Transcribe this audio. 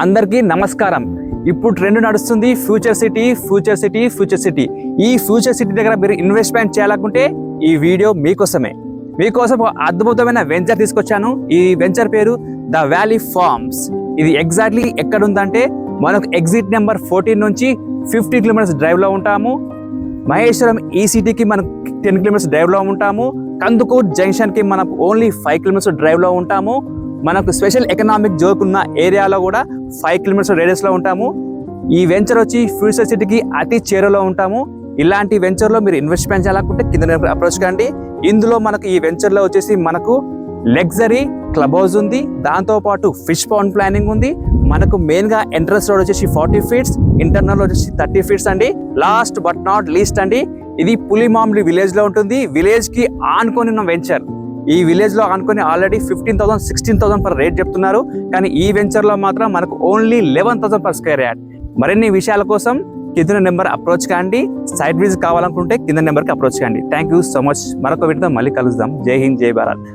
అందరికీ నమస్కారం. ఇప్పుడు ట్రెండ్ నడుస్తుంది ఫ్యూచర్ సిటీ. ఈ ఫ్యూచర్ సిటీ దగ్గర మీరు ఇన్వెస్ట్మెంట్ చేయాలనుకుంటే ఈ వీడియో మీకోసమే. మీకోసం ఒక అద్భుతమైన వెంచర్ తీసుకొచ్చాను. ఈ వెంచర్ పేరు ద వ్యాలీ ఫార్మ్స్. ఇది ఎగ్జాక్ట్లీ ఎక్కడ ఉందంటే మనకు ఎగ్జిట్ నెంబర్ 14 నుంచి 50 కిలోమీటర్స్ డ్రైవ్లో ఉంటాము. మహేశ్వరం ఈ సిటీకి మనకు 10 కిలోమీటర్స్ డ్రైవ్లో ఉంటాము. కందుకూర్ జంక్షన్కి మనకు ఓన్లీ 5 కిలోమీటర్స్ డ్రైవ్లో ఉంటాము. మనకు స్పెషల్ ఎకనామిక్ జోన్ ఉన్న ఏరియాలో కూడా 5 కిలోమీటర్స్ రేడియస్లో ఉంటాము. ఈ వెంచర్ వచ్చి ఫ్యూచర్ సిటీకి అతి చేరువలో ఉంటాము. ఇలాంటి వెంచర్లో మీరు ఇన్వెస్ట్మెంట్ చేయాలనుకుంటే కింద అప్రోచ్ కండి. ఇందులో మనకు ఈ వెంచర్లో వచ్చేసి మనకు లగ్జరీ క్లబ్ హౌస్ ఉంది, దాంతోపాటు ఫిష్ పౌండ్ ప్లానింగ్ ఉంది. మనకు మెయిన్గా ఎంట్రన్స్ రోడ్ వచ్చేసి 40 ఫీట్స్, ఇంటర్నల్ వచ్చేసి 30 ఫీట్స్ అండి. లాస్ట్ బట్ నాట్ లీస్ట్ అండి, ఇది పులిమామిడి విలేజ్లో ఉంటుంది. విలేజ్కి ఆనుకొని ఉన్న వెంచర్. ఈ విలేజ్లో ఆనుకొని ఆల్రెడీ 15,000 16,000 పర్ రేట్ చెప్తున్నారు. కానీ ఈ వెంచర్లో మాత్రం మనకు ఓన్లీ 11,000 పర్ స్క్వేర్ యార్డ్. మరిన్ని విషయాల కోసం కింద నెంబర్ అప్రోచ్ కాండి. సైట్ విజిట్ కావాలనుకుంటే కింద నెంబర్కి అప్రోచ్ కాండి. Thank you so much. మరొక వీడియోతో మళ్ళీ కలుద్దాం. జై హింద్, జై భారత్.